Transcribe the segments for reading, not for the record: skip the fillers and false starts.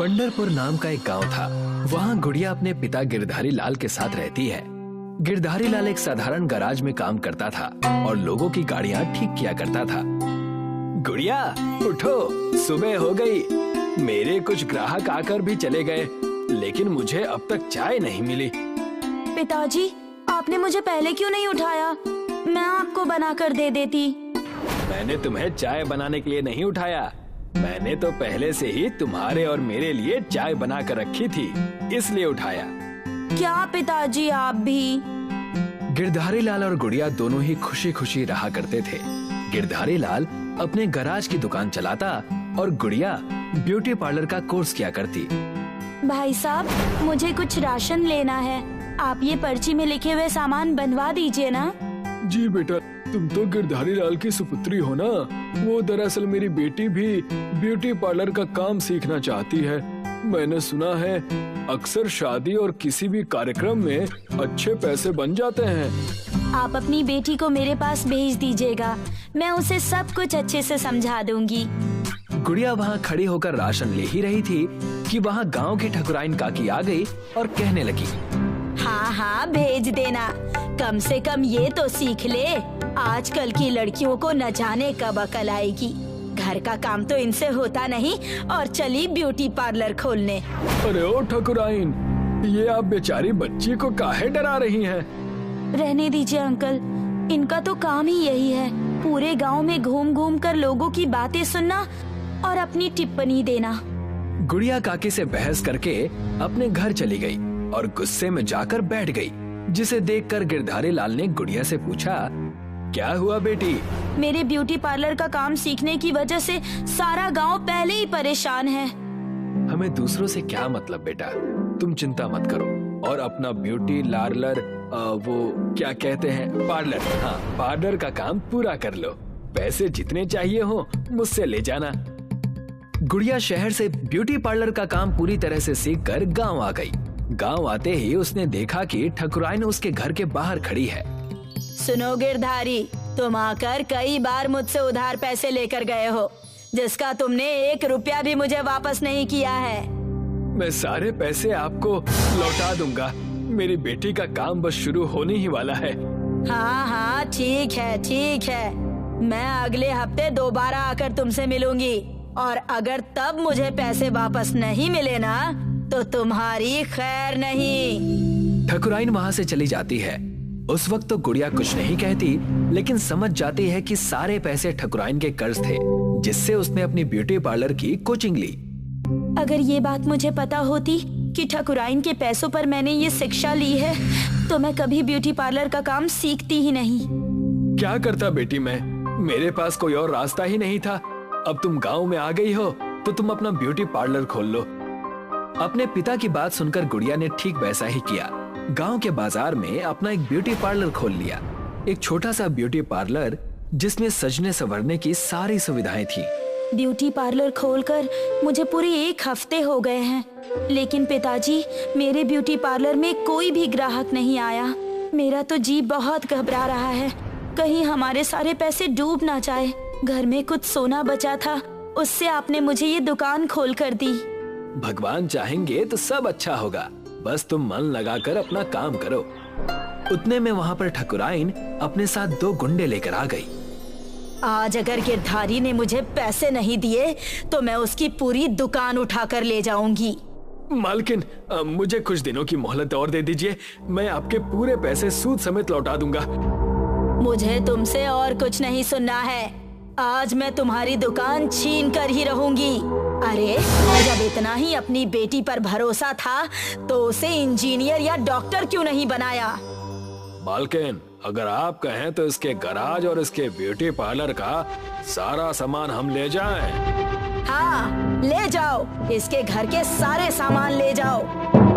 पंढरपुर नाम का एक गांव था। वहाँ गुड़िया अपने पिता गिरधारी लाल के साथ रहती है। गिरधारी लाल एक साधारण गैराज में काम करता था और लोगों की गाड़ियाँ ठीक किया करता था। गुड़िया उठो, सुबह हो गई। मेरे कुछ ग्राहक आकर भी चले गए, लेकिन मुझे अब तक चाय नहीं मिली। पिताजी, आपने मुझे पहले क्यों नहीं उठाया? मैं आपको बना कर दे देती। मैंने तुम्हें चाय बनाने के लिए नहीं उठाया। मैंने तो पहले से ही तुम्हारे और मेरे लिए चाय बना कर रखी थी, इसलिए उठाया। क्या पिताजी, आप भी? गिरधारी लाल और गुड़िया दोनों ही खुशी खुशी रहा करते थे। गिरधारी लाल अपने गैराज की दुकान चलाता और गुड़िया ब्यूटी पार्लर का कोर्स किया करती। भाई साहब, मुझे कुछ राशन लेना है। आप ये पर्ची में लिखे हुए सामान बनवा दीजिए ना। जी बेटा, तुम तो गिरधारी लाल की सुपुत्री हो ना। वो दरअसल मेरी बेटी भी ब्यूटी पार्लर का काम सीखना चाहती है। मैंने सुना है अक्सर शादी और किसी भी कार्यक्रम में अच्छे पैसे बन जाते हैं। आप अपनी बेटी को मेरे पास भेज दीजिएगा, मैं उसे सब कुछ अच्छे से समझा दूंगी। गुड़िया वहाँ खड़ी होकर राशन ले ही रही थी कि वहाँ गांव की ठकुराइन काकी आ गई और कहने लगी, हाँ हाँ भेज देना, कम से कम ये तो सीख ले। आजकल की लड़कियों को न जाने कब अकल आएगी। घर का काम तो इनसे होता नहीं और चली ब्यूटी पार्लर खोलने। अरे ओ ठकुराइन, ये आप बेचारी बच्ची को काहे डरा रही हैं? रहने दीजिए अंकल, इनका तो काम ही यही है, पूरे गांव में घूम घूम कर लोगों की बातें सुनना और अपनी टिप्पणी देना। गुड़िया काकी से बहस करके अपने घर चली गई और गुस्से में जाकर बैठ गई, जिसे देखकर गिरधारी लाल ने गुड़िया से पूछा, क्या हुआ बेटी? मेरे ब्यूटी पार्लर का काम सीखने की वजह से सारा गांव पहले ही परेशान है। हमें दूसरों से क्या मतलब बेटा, तुम चिंता मत करो और अपना ब्यूटी पार्लर, वो क्या कहते हैं, पार्लर, हाँ पार्लर का काम पूरा कर लो। पैसे जितने चाहिए हो मुझसे ले जाना। गुड़िया शहर से ब्यूटी पार्लर का काम पूरी तरह से सीखकर गांव आ गई। गांव आते ही उसने देखा कि ठकुराइन उसके घर के बाहर खड़ी है। सुनो गिरधारी, तुम आकर कई बार मुझसे उधार पैसे लेकर गए हो, जिसका तुमने 1 रुपया भी मुझे वापस नहीं किया है। मैं सारे पैसे आपको लौटा दूंगा। मेरी बेटी का काम बस शुरू होने ही वाला है। हाँ हाँ ठीक है ठीक है, मैं अगले हफ्ते दोबारा आकर तुमसे मिलूंगी और अगर तब मुझे पैसे वापस नहीं मिले ना तो तुम्हारी खैर नहीं। ठकुराइन वहाँ से चली जाती है। उस वक्त तो गुड़िया कुछ नहीं कहती, लेकिन समझ जाती है कि सारे पैसे ठकुराइन के कर्ज थे, जिससे उसने अपनी ब्यूटी पार्लर की कोचिंग ली। अगर ये बात मुझे पता होती कि ठकुराइन के पैसों पर मैंने ये शिक्षा ली है, तो मैं कभी ब्यूटी पार्लर का काम सीखती ही नहीं। क्या करता बेटी मैं, मेरे पास कोई और रास्ता ही नहीं था। अब तुम गाँव में आ गई हो तो तुम अपना ब्यूटी पार्लर खोल लो। अपने पिता की बात सुनकर गुड़िया ने ठीक वैसा ही किया। गांव के बाजार में अपना एक ब्यूटी पार्लर खोल लिया। एक छोटा सा ब्यूटी पार्लर जिसमें सजने संवरने की सारी सुविधाएं थी। ब्यूटी पार्लर खोलकर मुझे पूरे 1 हफ्ते हो गए हैं, लेकिन पिताजी, मेरे ब्यूटी पार्लर में कोई भी ग्राहक नहीं आया। मेरा तो जी बहुत घबरा रहा है, कहीं हमारे सारे पैसे डूब ना जाए। घर में कुछ सोना बचा था, उससे आपने मुझे ये दुकान खोल कर दी। भगवान चाहेंगे तो सब अच्छा होगा, बस तुम मन लगाकर अपना काम करो। उतने में वहाँ पर ठकुराइन अपने साथ 2 गुंडे लेकर आ गई। आज अगर गिरधारी ने मुझे पैसे नहीं दिए तो मैं उसकी पूरी दुकान उठाकर ले जाऊंगी। मालकिन, मुझे कुछ दिनों की मोहलत और दे दीजिए, मैं आपके पूरे पैसे सूद समेत लौटा दूंगा। मुझे तुमसे और कुछ नहीं सुनना है। आज मैं तुम्हारी दुकान छीन कर ही रहूंगी। अरे, जब इतना ही अपनी बेटी पर भरोसा था तो उसे इंजीनियर या डॉक्टर क्यों नहीं बनाया? मालकिन, अगर आप कहें तो इसके गैराज और इसके ब्यूटी पार्लर का सारा सामान हम ले जाएं। हाँ, ले जाओ, इसके घर के सारे सामान ले जाओ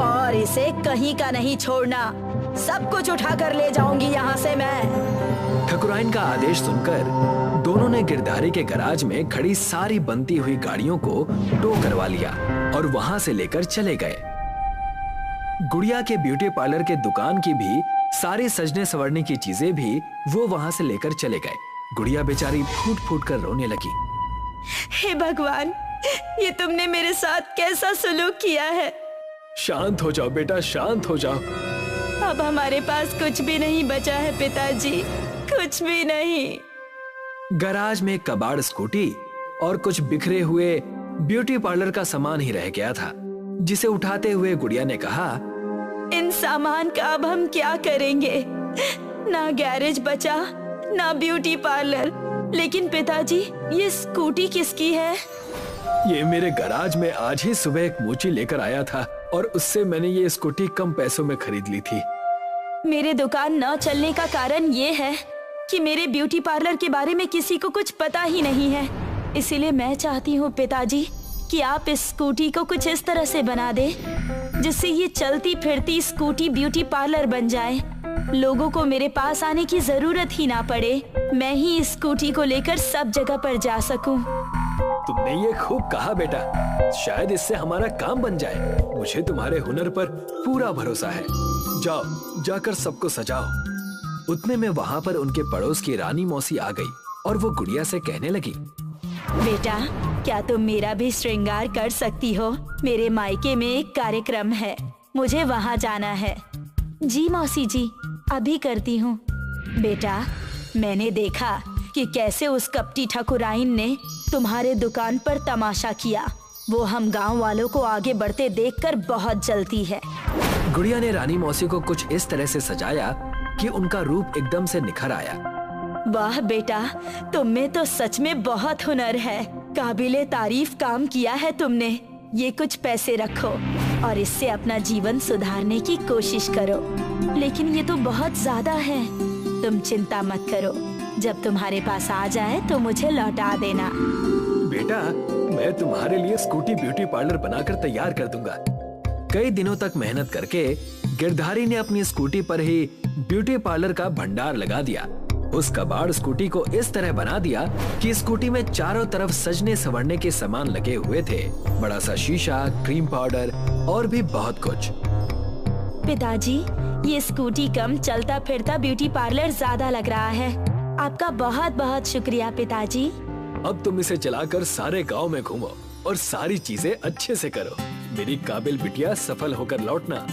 और इसे कहीं का नहीं छोड़ना। सब कुछ उठा कर ले जाऊंगी यहाँ से मैं। ठकुराइन का आदेश सुनकर दोनों ने गिरधारी के गैराज में खड़ी सारी बनती हुई गाड़ियों को टो करवा लिया और वहां से लेकर चले गए। गुड़िया के ब्यूटी पार्लर के दुकान की भी सारी सजने संवरने की चीजें भी वो वहां से लेकर चले गए। गुड़िया बेचारी फूट फूट कर रोने लगी। हे भगवान, ये तुमने मेरे साथ कैसा सलूक किया है? शांत हो जाओ बेटा, शांत हो जाओ। अब हमारे पास कुछ भी नहीं बचा है पिताजी, कुछ भी नहीं। गैराज में कबाड़, स्कूटी और कुछ बिखरे हुए ब्यूटी पार्लर का सामान ही रह गया था, जिसे उठाते हुए गुड़िया ने कहा, इन सामान का अब हम क्या करेंगे? ना गैरेज बचा, ना ब्यूटी पार्लर। लेकिन पिताजी, ये स्कूटी किसकी है? ये मेरे गैराज में आज ही सुबह एक मोची लेकर आया था और उससे मैंने ये स्कूटी कम पैसों में खरीद ली थी। मेरे दुकान न चलने का कारण ये है कि मेरे ब्यूटी पार्लर के बारे में किसी को कुछ पता ही नहीं है। इसीलिए मैं चाहती हूँ पिताजी कि आप इस स्कूटी को कुछ इस तरह से बना दे जिससे ये चलती फिरती स्कूटी ब्यूटी पार्लर बन जाए। लोगों को मेरे पास आने की जरूरत ही ना पड़े, मैं ही इस स्कूटी को लेकर सब जगह पर जा सकूं। तुमने ये खूब कहा बेटा, शायद इससे हमारा काम बन जाए। मुझे तुम्हारे हुनर पर पूरा भरोसा है। जाओ, जाकर सबको सजाओ। उतने में वहाँ पर उनके पड़ोस की रानी मौसी आ गई और वो गुड़िया से कहने लगी, बेटा, क्या तुम मेरा भी श्रृंगार कर सकती हो? मेरे मायके में एक कार्यक्रम है, मुझे वहाँ जाना है। जी मौसी जी, अभी करती हूँ। बेटा, मैंने देखा कि कैसे उस कपटी ठाकुराइन ने तुम्हारे दुकान पर तमाशा किया। वो हम गांव वालों को आगे बढ़ते देखकर बहुत जलती है। गुड़िया ने रानी मौसी को कुछ इस तरह से सजाया कि उनका रूप एकदम से निखर आया। वाह बेटा, तुम में तो सच में बहुत हुनर है। काबिले तारीफ काम किया है तुमने। ये कुछ पैसे रखो और इससे अपना जीवन सुधारने की कोशिश करो। लेकिन ये तो बहुत ज्यादा है। तुम चिंता मत करो, जब तुम्हारे पास आ जाए तो मुझे लौटा देना। बेटा, मैं तुम्हारे लिए स्कूटी ब्यूटी पार्लर बनाकर तैयार कर दूंगा। कई दिनों तक मेहनत करके गिरधारी ने अपनी स्कूटी पर ही ब्यूटी पार्लर का भंडार लगा दिया। उस कबाड़ स्कूटी को इस तरह बना दिया कि स्कूटी में चारों तरफ सजने संवरने के सामान लगे हुए थे। बड़ा सा शीशा, क्रीम पाउडर और भी बहुत कुछ। पिताजी, ये स्कूटी कम चलता फिरता ब्यूटी पार्लर ज्यादा लग रहा है। आपका बहुत बहुत शुक्रिया पिताजी। अब तुम इसे चलाकर सारे गांव में घूमो और सारी चीजें अच्छे से करो। मेरी काबिल बिटिया सफल होकर लौटना।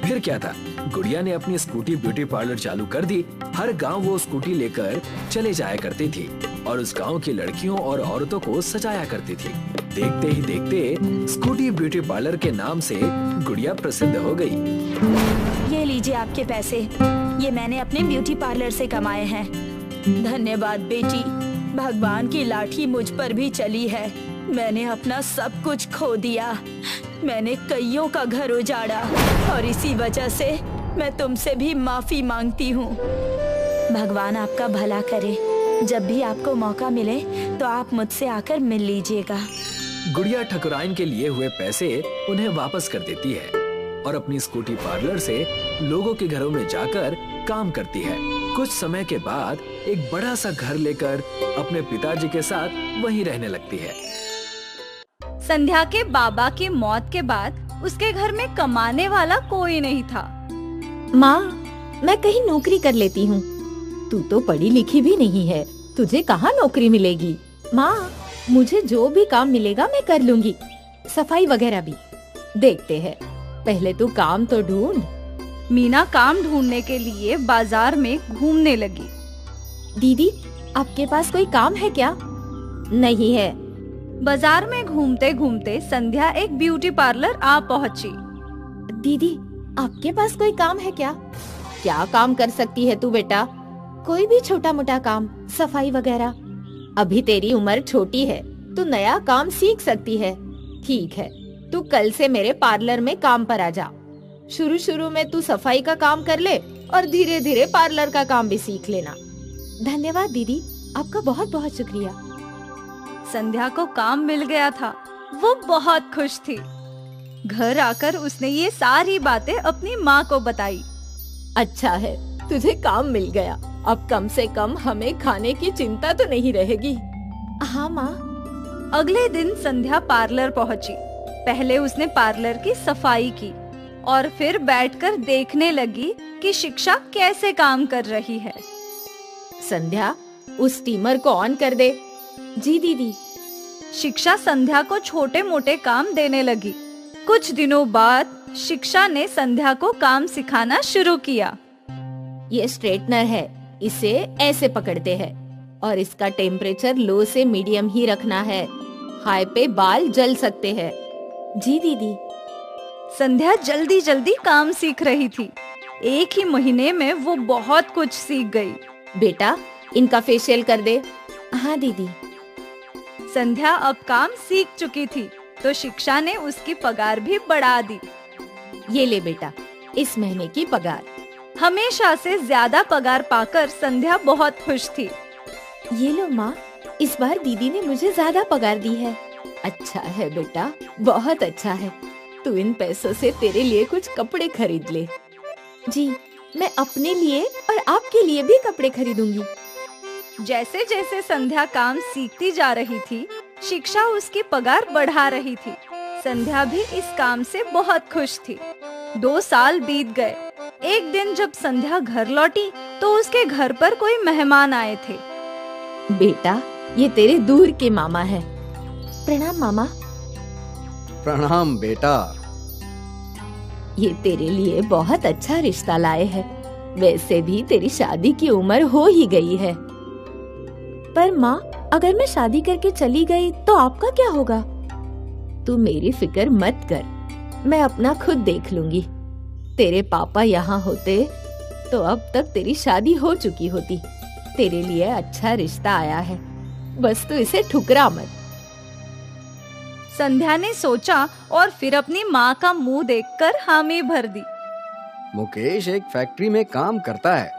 फिर क्या था, गुड़िया ने अपनी स्कूटी ब्यूटी पार्लर चालू कर दी। हर गांव वो स्कूटी लेकर चले जाया करती थी और उस गांव की लड़कियों और औरतों को सजाया करती थी। देखते ही देखते स्कूटी ब्यूटी पार्लर के नाम से गुड़िया प्रसिद्ध हो गई। ये लीजिए आपके पैसे, ये मैंने अपने ब्यूटी पार्लर से कमाए हैं। धन्यवाद बेटी, भगवान की लाठी मुझ पर भी चली है। मैंने अपना सब कुछ खो दिया। मैंने कईयों का घर उजाड़ा और इसी वजह से मैं तुमसे भी माफी मांगती हूँ। भगवान आपका भला करे। जब भी आपको मौका मिले तो आप मुझसे आकर मिल लीजिएगा। गुड़िया ठकुराइन के लिए हुए पैसे उन्हें वापस कर देती है और अपनी स्कूटी पार्लर से लोगों के घरों में जाकर काम करती है। कुछ समय के बाद एक बड़ा सा घर लेकर अपने पिताजी के साथ वहीं रहने लगती है। संध्या के बाबा की मौत के बाद उसके घर में कमाने वाला कोई नहीं था। माँ, मैं कहीं नौकरी कर लेती हूँ। तू तो पढ़ी लिखी भी नहीं है, तुझे कहाँ नौकरी मिलेगी? माँ, मुझे जो भी काम मिलेगा मैं कर लूंगी, सफाई वगैरह भी। देखते हैं, पहले तू काम तो ढूंढ। मीना काम ढूंढने के लिए बाजार में घूमने लगी। दीदी, आपके पास कोई काम है क्या? नहीं है। बाजार में घूमते घूमते संध्या एक ब्यूटी पार्लर आ पहुंची। दीदी, आपके पास कोई काम है क्या? क्या काम कर सकती है तू बेटा? कोई भी छोटा मोटा काम, सफाई वगैरह। अभी तेरी उम्र छोटी है, तू नया काम सीख सकती है। ठीक है, तू कल से मेरे पार्लर में काम पर आ जा। शुरू शुरू में तू सफाई का काम कर ले और धीरे धीरे पार्लर का काम भी सीख लेना। धन्यवाद दीदी, आपका बहुत बहुत शुक्रिया। संध्या को काम मिल गया था। वो बहुत खुश थी। घर आकर उसने ये सारी बातें अपनी माँ को बताई। अच्छा है, तुझे काम मिल गया। अब कम से कम हमें खाने की चिंता तो नहीं रहेगी। हाँ माँ। अगले दिन संध्या पार्लर पहुँची। पहले उसने पार्लर की सफाई की और फिर बैठकर देखने लगी कि शिक्षा कैसे काम कर रही है। संध्या, उस स्टीमर को ऑन कर दे। जी दीदी। शिक्षा संध्या को छोटे मोटे काम देने लगी। कुछ दिनों बाद शिक्षा ने संध्या को काम सिखाना शुरू किया। ये स्ट्रेटनर है, इसे ऐसे पकड़ते हैं और इसका टेम्परेचर लो से मीडियम ही रखना है। हाई पे बाल जल सकते हैं। जी दीदी। संध्या जल्दी जल्दी काम सीख रही थी। एक ही महीने में वो बहुत कुछ सीख गई। बेटा, इनका फेशियल कर दे। हाँ दीदी। संध्या अब काम सीख चुकी थी तो शिक्षा ने उसकी पगार भी बढ़ा दी। ये ले बेटा, इस महीने की पगार। हमेशा से ज्यादा पगार पाकर संध्या बहुत खुश थी। ये लो माँ, इस बार दीदी ने मुझे ज्यादा पगार दी है। अच्छा है बेटा, बहुत अच्छा है। तू इन पैसों से तेरे लिए कुछ कपड़े खरीद ले। जी, मैं अपने लिए और आपके लिए भी कपड़े खरीदूंगी। जैसे जैसे संध्या काम सीखती जा रही थी, शिक्षा उसकी पगार बढ़ा रही थी। संध्या भी इस काम से बहुत खुश थी। 2 साल बीत गए। एक दिन जब संध्या घर लौटी तो उसके घर पर कोई मेहमान आए थे। बेटा, ये तेरे दूर के मामा हैं। प्रणाम मामा। प्रणाम बेटा। ये तेरे लिए बहुत अच्छा रिश्ता लाए हैं। वैसे भी तेरी शादी की उम्र हो ही गई है। पर माँ, अगर मैं शादी करके चली गई तो आपका क्या होगा? तू मेरी फिक्र मत कर, मैं अपना खुद देख लूंगी। तेरे पापा यहाँ होते तो अब तक तेरी शादी हो चुकी होती। तेरे लिए अच्छा रिश्ता आया है, बस तू इसे ठुकरा मत। संध्या ने सोचा और फिर अपनी माँ का मुंह देखकर हामी भर दी। मुकेश एक फैक्ट्री में काम करता है,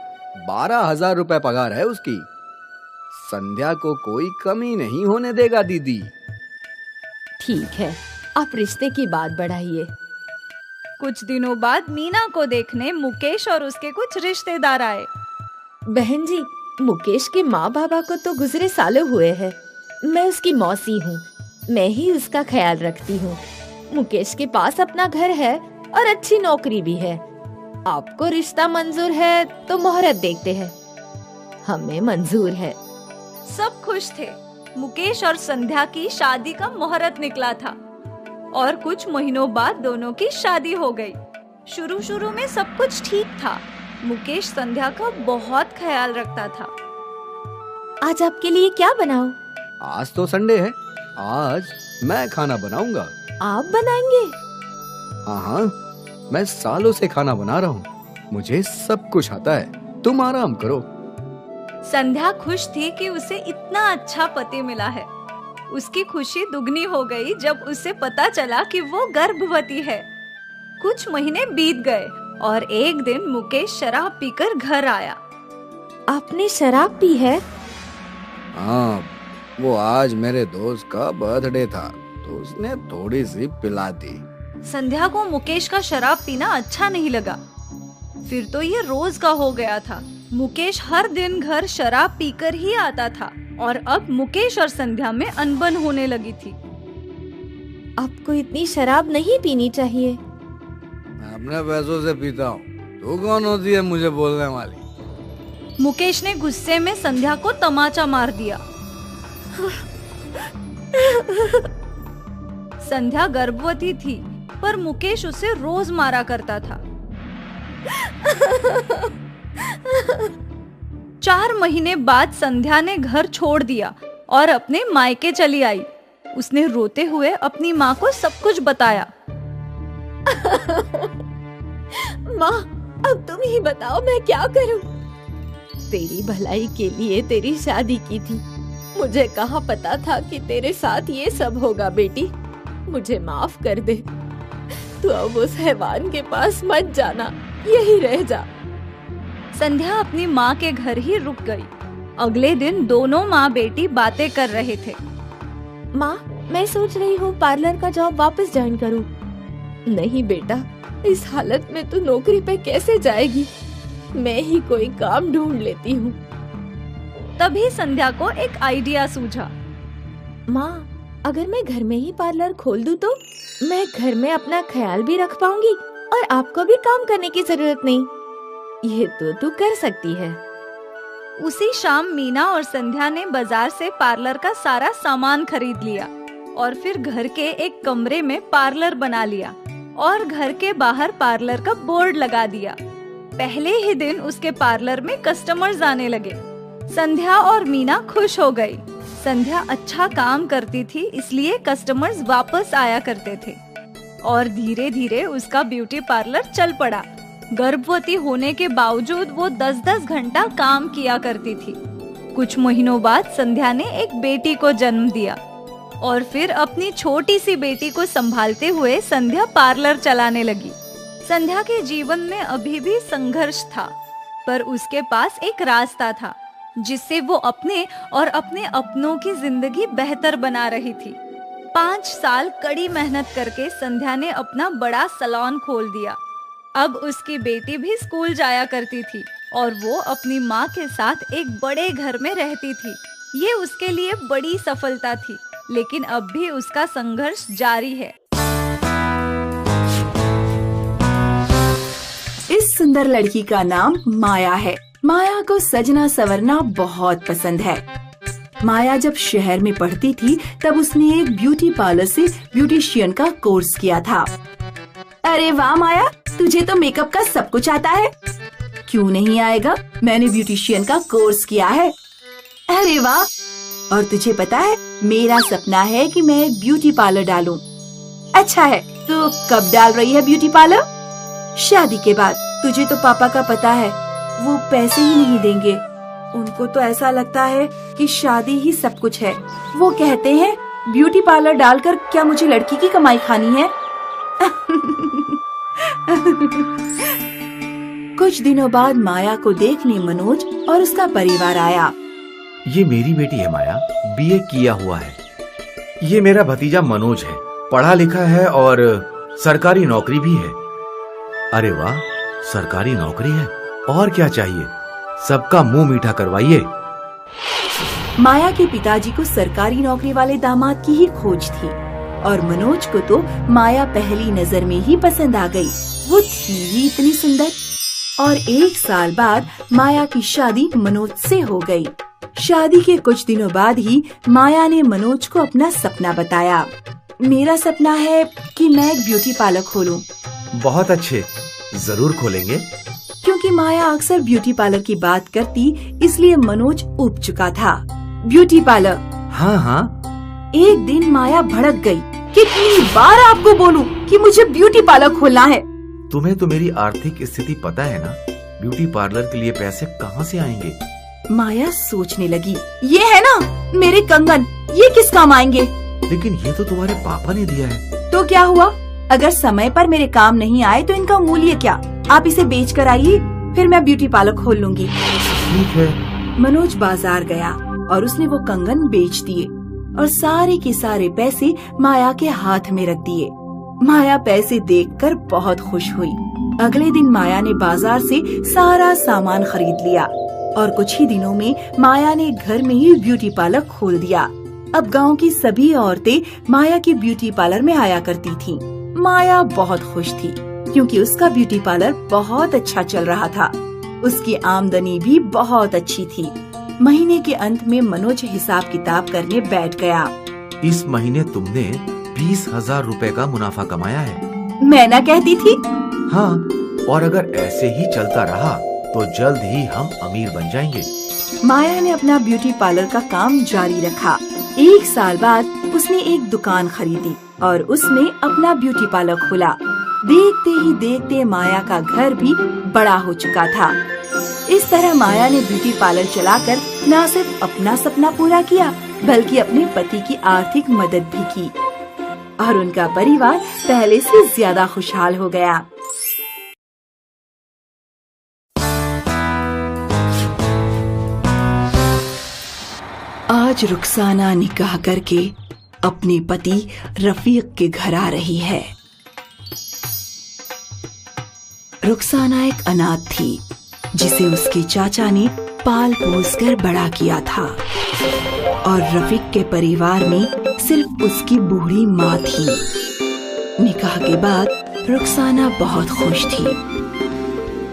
12,000 रुपए पगार है उसकी। संध्या को कोई कमी नहीं होने देगा दीदी। ठीक है, आप रिश्ते की बात बढ़ाइए। कुछ दिनों बाद मीना को देखने मुकेश और उसके कुछ रिश्तेदार आए। बहन जी, मुकेश के माँ बाबा को तो गुजरे सालों हुए हैं। मैं उसकी मौसी हूँ, मैं ही उसका ख्याल रखती हूँ। मुकेश के पास अपना घर है और अच्छी नौकरी भी है। आपको रिश्ता मंजूर है तो मुहूर्त देखते हैं। हमें मंजूर है। सब खुश थे। मुकेश और संध्या की शादी का मुहूर्त निकला था और कुछ महीनों बाद दोनों की शादी हो गई। शुरू शुरू में सब कुछ ठीक था। मुकेश संध्या का बहुत ख्याल रखता था। आज आपके लिए क्या बनाऊं? आज तो संडे है, आज मैं खाना बनाऊंगा। आप बनाएंगे? हाँ हाँ, मैं सालों से खाना बना रहा हूँ, मुझे सब कुछ आता है। तुम आराम करो। संध्या खुश थी कि उसे इतना अच्छा पति मिला है। उसकी खुशी दुगनी हो गई जब उसे पता चला कि वो गर्भवती है। कुछ महीने बीत गए और एक दिन मुकेश शराब पीकर घर आया। आपने शराब पी है? हाँ, वो आज मेरे दोस्त का बर्थडे था तो उसने थोड़ी सी पिला दी। संध्या को मुकेश का शराब पीना अच्छा नहीं लगा। फिर तो ये रोज का हो गया था। मुकेश हर दिन घर शराब पीकर ही आता था और अब मुकेश और संध्या में अनबन होने लगी थी। आपको इतनी शराब नहीं पीनी चाहिए। मैं अपने पैसों से पीता हूँ, तू कौन होती है मुझे बोलने वाली? मुकेश ने गुस्से में संध्या को तमाचा मार दिया। संध्या गर्भवती थी पर मुकेश उसे रोज मारा करता था। 4 महीने बाद संध्या ने घर छोड़ दिया और अपने मायके चली आई। उसने रोते हुए अपनी माँ को सब कुछ बताया। माँ, अब तुम ही बताओ मैं क्या करूं? तेरी भलाई के लिए तेरी शादी की थी। मुझे कहाँ पता था कि तेरे साथ ये सब होगा बेटी। मुझे माफ कर दे। तू अब उस हैवान के पास मत जाना, यही रह जा। संध्या अपनी माँ के घर ही रुक गई। अगले दिन दोनों माँ बेटी बातें कर रहे थे। माँ, मैं सोच रही हूँ पार्लर का जॉब वापस ज्वाइन करूँ। नहीं बेटा, इस हालत में तू नौकरी पे कैसे जाएगी? मैं ही कोई काम ढूंढ लेती हूँ। तभी संध्या को एक आइडिया सूझा। माँ, अगर मैं घर में ही पार्लर खोल दूँ तो मैं घर में अपना ख्याल भी रख पाऊंगी और आपको भी काम करने की जरूरत नहीं। ये तो तू कर सकती है। उसी शाम मीना और संध्या ने बाजार से पार्लर का सारा सामान खरीद लिया। और फिर घर के एक कमरे में पार्लर बना लिया और घर के बाहर पार्लर का बोर्ड लगा दिया। पहले ही दिन उसके पार्लर में कस्टमर्स आने लगे। संध्या और मीना खुश हो गई। संध्या अच्छा काम करती थी, इसलिए कस्टमर्स वापस आया करते थे और धीरे धीरे उसका ब्यूटी पार्लर चल पड़ा। गर्भवती होने के बावजूद वो 10-10 घंटा काम किया करती थी। कुछ महीनों बाद संध्या ने एक बेटी को जन्म दिया और फिर अपनी छोटी सी बेटी को संभालते हुए संध्या पार्लर चलाने लगी। संध्या के जीवन में अभी भी संघर्ष था, पर उसके पास एक रास्ता था जिससे वो अपने और अपने अपनों की जिंदगी बेहतर बना रही थी। 5 साल कड़ी मेहनत करके संध्या ने अपना बड़ा सैलून खोल दिया। अब उसकी बेटी भी स्कूल जाया करती थी और वो अपनी माँ के साथ एक बड़े घर में रहती थी। ये उसके लिए बड़ी सफलता थी, लेकिन अब भी उसका संघर्ष जारी है। इस सुंदर लड़की का नाम माया है। माया को सजना संवरना बहुत पसंद है। माया जब शहर में पढ़ती थी तब उसने एक ब्यूटी पार्लर से ब्यूटिशियन का कोर्स किया था। अरे वाह माया, तुझे तो मेकअप का सब कुछ आता है। क्यों नहीं आएगा, मैंने ब्यूटिशियन का कोर्स किया है। अरे वाह, और तुझे पता है मेरा सपना है कि मैं एक ब्यूटी पार्लर डालूं। अच्छा है, तो कब डाल रही है ब्यूटी पार्लर? शादी के बाद। तुझे तो पापा का पता है, वो पैसे ही नहीं देंगे। उनको तो ऐसा लगता है कि शादी ही सब कुछ है। वो कहते हैं ब्यूटी पार्लर डालकर क्या मुझे लड़की की कमाई खानी है। कुछ दिनों बाद माया को देखने मनोज और उसका परिवार आया। ये मेरी बेटी है माया, बीए किया हुआ है। ये मेरा भतीजा मनोज है, पढ़ा लिखा है और सरकारी नौकरी भी है। अरे वाह, सरकारी नौकरी है, और क्या चाहिए? सबका मुंह मीठा करवाइए। माया के पिताजी को सरकारी नौकरी वाले दामाद की ही खोज थी और मनोज को तो माया पहली नजर में ही पसंद आ गई। वो थी ही इतनी सुंदर। और 1 साल बाद माया की शादी मनोज से हो गई। शादी के कुछ दिनों बाद ही माया ने मनोज को अपना सपना बताया। मेरा सपना है कि मैं एक ब्यूटी पार्लर खोलूं। बहुत अच्छे, जरूर खोलेंगे। क्योंकि माया अक्सर ब्यूटी पार्लर की बात करती, इसलिए मनोज ऊब चुका था। Beauty parlour? हाँ हाँ। एक दिन माया भड़क गई। कितनी बार आपको बोलूं कि मुझे ब्यूटी पार्लर खोलना है? तुम्हें तो मेरी आर्थिक स्थिति पता है ना, ब्यूटी पार्लर के लिए पैसे कहाँ से आएंगे? माया सोचने लगी, ये है ना मेरे कंगन, ये किस काम आएंगे? लेकिन ये तो तुम्हारे पापा ने दिया है। तो क्या हुआ? अगर समय पर मेरे काम नहीं आए तो इनका मूल्य क्या? आप इसे बेच कर आइए, फिर मैं ब्यूटी पार्लर खोल लूंगी। ठीक है। मनोज बाजार गया और उसने वो कंगन बेच दिए और सारे के सारे पैसे माया के हाथ में रख दिए। माया पैसे देखकर बहुत खुश हुई। अगले दिन माया ने बाजार से सारा सामान खरीद लिया और कुछ ही दिनों में माया ने घर में ही ब्यूटी पार्लर खोल दिया। अब गांव की सभी औरतें माया की ब्यूटी पार्लर में आया करती थीं। माया बहुत खुश थी क्योंकि उसका ब्यूटी पार्लर बहुत अच्छा चल रहा था। उसकी आमदनी भी बहुत अच्छी थी। महीने के अंत में मनोज हिसाब किताब करने बैठ गया। इस महीने तुमने 20,000 रुपए का मुनाफा कमाया है। मैं ना कहती थी? हाँ, और अगर ऐसे ही चलता रहा तो जल्द ही हम अमीर बन जाएंगे। माया ने अपना ब्यूटी पार्लर का काम जारी रखा। 1 साल बाद उसने एक दुकान खरीदी और उसने अपना ब्यूटी पार्लर खोला। देखते ही देखते माया का घर भी बड़ा हो चुका था। इस तरह माया ने ब्यूटी पार्लर चलाकर न सिर्फ अपना सपना पूरा किया, बल्कि अपने पति की आर्थिक मदद भी की और उनका परिवार पहले से ज्यादा खुशहाल हो गया। आज रुखसाना निकाह करके अपने पति रफीक के घर आ रही है। रुखसाना एक अनाथ थी जिसे उसके चाचा ने पाल पोस कर बड़ा किया था और रफीक के परिवार में सिर्फ उसकी बूढ़ी माँ थी। निकाह के बाद रुखसाना बहुत खुश थी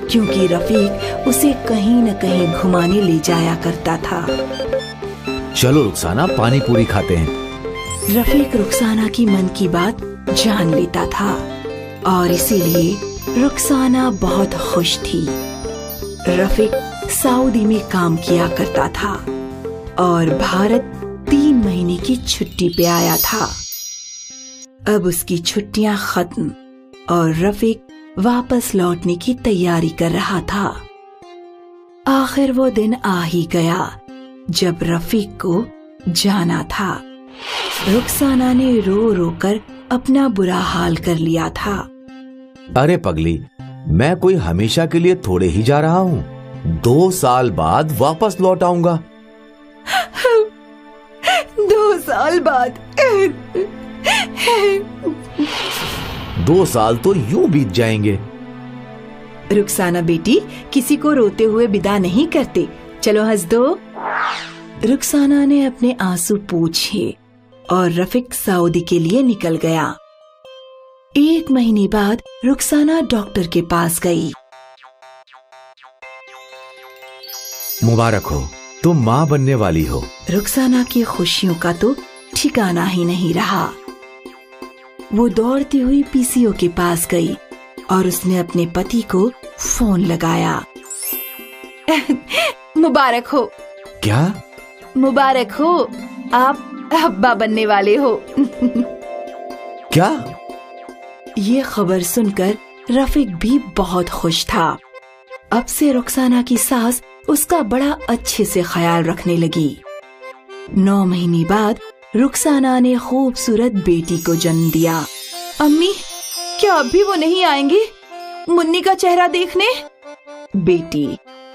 क्योंकि रफीक उसे कहीं न कहीं घुमाने ले जाया करता था। चलो रुखसाना, पानी पूरी खाते हैं। रफीक रुखसाना की मन की बात जान लेता था और इसीलिए रुखसाना बहुत खुश थी। रफीक सऊदी में काम किया करता था और भारत 3 महीने की छुट्टी पे आया था। अब उसकी छुट्टियां खत्म और रफीक वापस लौटने की तैयारी कर रहा था। आखिर वो दिन आ ही गया जब रफीक को जाना था। रुखसाना ने रो रो कर अपना बुरा हाल कर लिया था। अरे पगली, मैं कोई हमेशा के लिए थोड़े ही जा रहा हूँ, 2 साल बाद वापस लौट आऊंगा। 2 साल बाद? 2 साल तो यूं बीत जाएंगे। रुखसाना बेटी, किसी को रोते हुए विदा नहीं करते, चलो हंस दो। रुखसाना ने अपने आंसू पोंछे और रफीक सऊदी के लिए निकल गया। 1 महीने बाद रुखसाना डॉक्टर के पास गई। मुबारक हो, तुम माँ बनने वाली हो। रुखसाना की खुशियों का तो ठिकाना ही नहीं रहा। वो दौड़ती हुई पीसीओ के पास गई और उसने अपने पति को फोन लगाया। मुबारक हो। क्या? मुबारक हो, आप अब्बा बनने वाले हो। क्या? ये खबर सुनकर रफीक भी बहुत खुश था। अब से रुखसाना की सास उसका बड़ा अच्छे से ख्याल रखने लगी। 9 महीने बाद रुखसाना ने खूबसूरत बेटी को जन्म दिया। अम्मी, क्या अब भी वो नहीं आएंगे मुन्नी का चेहरा देखने? बेटी,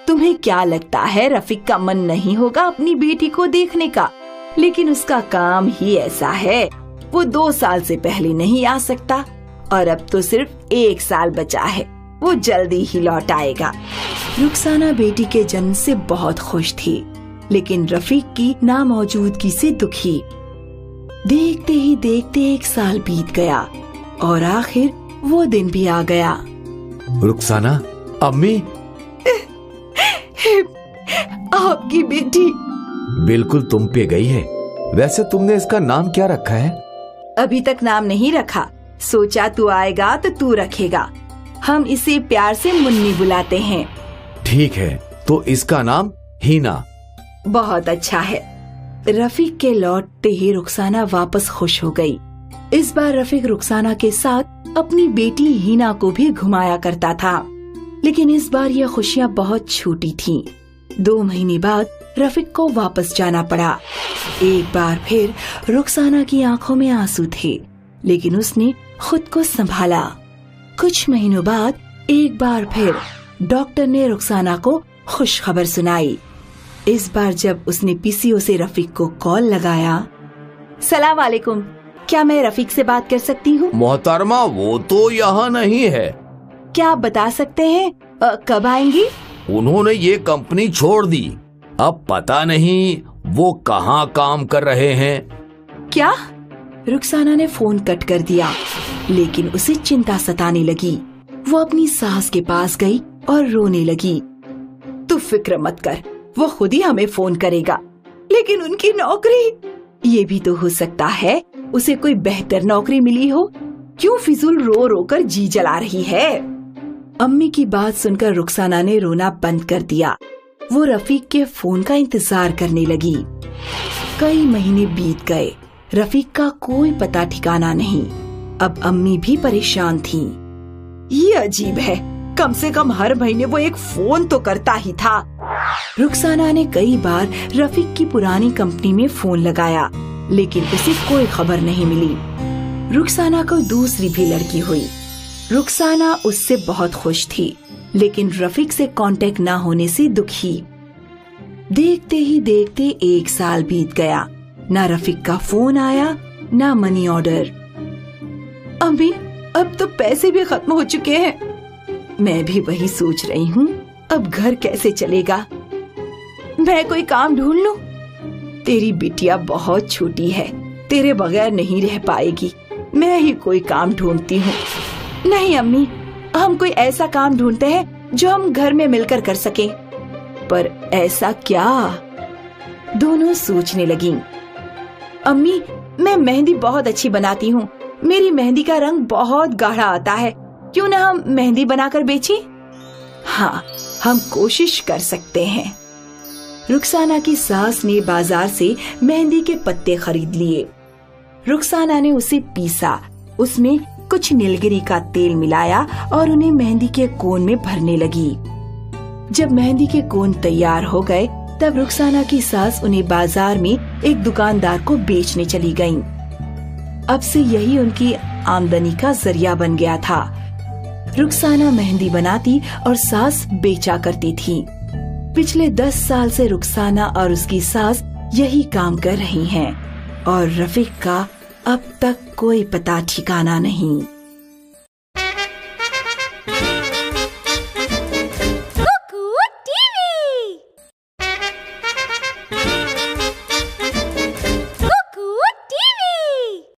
तुम्हें क्या लगता है रफीक का मन नहीं होगा अपनी बेटी को देखने का? लेकिन उसका काम ही ऐसा है, वो 2 साल से पहले नहीं आ सकता और अब तो सिर्फ 1 साल बचा है, वो जल्दी ही लौट आएगा। रुखसाना बेटी के जन्म से बहुत खुश थी, लेकिन रफीक की नामौजूदगी से दुखी। देखते ही देखते 1 साल बीत गया और आखिर वो दिन भी आ गया। रुखसाना, अम्मी। आपकी बेटी बिल्कुल तुम पे गई है। वैसे तुमने इसका नाम क्या रखा है? अभी तक नाम नहीं रखा, सोचा तू आएगा तो तू रखेगा। हम इसे प्यार से मुन्नी बुलाते हैं। ठीक है, तो इसका नाम हीना। बहुत अच्छा है। रफीक के लौटते ही रुखसाना वापस खुश हो गई। इस बार रफीक रुखसाना के साथ अपनी बेटी हीना को भी घुमाया करता था, लेकिन इस बार ये खुशियाँ बहुत छोटी थीं। 2 महीने बाद रफीक को वापस जाना पड़ा। एक बार फिर रुखसाना की आंखों में आंसू थे, लेकिन उसने खुद को संभाला। कुछ महीनों बाद एक बार फिर डॉक्टर ने रुखसाना को खुश खबर सुनाई। इस बार जब उसने पीसीओ से रफीक को कॉल लगाया। सलाम वालेकुम, क्या मैं रफीक से बात कर सकती हूँ? मोहतरमा, वो तो यहाँ नहीं है। क्या आप बता सकते हैं कब आएंगी? उन्होंने ये कंपनी छोड़ दी, अब पता नहीं वो कहाँ काम कर रहे हैं। क्या? रुखसाना ने फोन कट कर दिया, लेकिन उसे चिंता सताने लगी। वो अपनी सास के पास गई और रोने लगी। तू फिक्र मत कर, वो खुद ही हमें फोन करेगा। लेकिन उनकी नौकरी? ये भी तो हो सकता है उसे कोई बेहतर नौकरी मिली हो। क्यों फिजूल रो रो कर जी जला रही है? अम्मी की बात सुनकर रुखसाना ने रोना बंद कर दिया। वो रफीक के फोन का इंतजार करने लगी। कई महीने बीत गए, रफीक का कोई पता ठिकाना नहीं। अब अम्मी भी परेशान थीं। ये अजीब है, कम से कम हर महीने वो एक फोन तो करता ही था। रुखसाना ने कई बार रफीक की पुरानी कंपनी में फोन लगाया, लेकिन उसे कोई खबर नहीं मिली। रुखसाना को दूसरी भी लड़की हुई। रुखसाना उससे बहुत खुश थी, लेकिन रफीक से कांटेक्ट ना होने से दुखी। देखते ही देखते 1 साल बीत गया। ना रफीक का फोन आया, ना मनी ऑर्डर। अम्मी, अब तो पैसे भी खत्म हो चुके हैं। मैं भी वही सोच रही हूँ, अब घर कैसे चलेगा? मैं कोई काम ढूंढ लूं? तेरी बिटिया बहुत छोटी है, तेरे बगैर नहीं रह पाएगी। मैं ही कोई काम ढूंढती हूँ। नहीं अम्मी, हम कोई ऐसा काम ढूंढते हैं जो हम घर में मिलकर कर सकें। पर ऐसा क्या? दोनों सोचने लगीं। अम्मी, मैं मेहंदी बहुत अच्छी बनाती हूँ। मेरी मेहंदी का रंग बहुत गाढ़ा आता है। क्यों ना हम मेहंदी बनाकर बेचें? हाँ, हम कोशिश कर सकते हैं। रुखसाना की सास ने बाजार से मेहंदी के पत्ते खरीद लिए। रुखसाना ने उसे पीसा, उसमें कुछ नीलगिरी का तेल मिलाया और उन्हें मेहंदी के कोन में भरने लगी। जब मेहंदी के कोन तैयार हो गए, तब रुखसाना की सास उन्हें बाजार में एक दुकानदार को बेचने चली गईं। अब से यही उनकी आमदनी का जरिया बन गया था। रुखसाना मेहंदी बनाती और सास बेचा करती थी। पिछले 10 साल से रुखसाना और उसकी सास यही काम कर रही हैं और रफीक का अब तक कोई पता ठिकाना नहीं।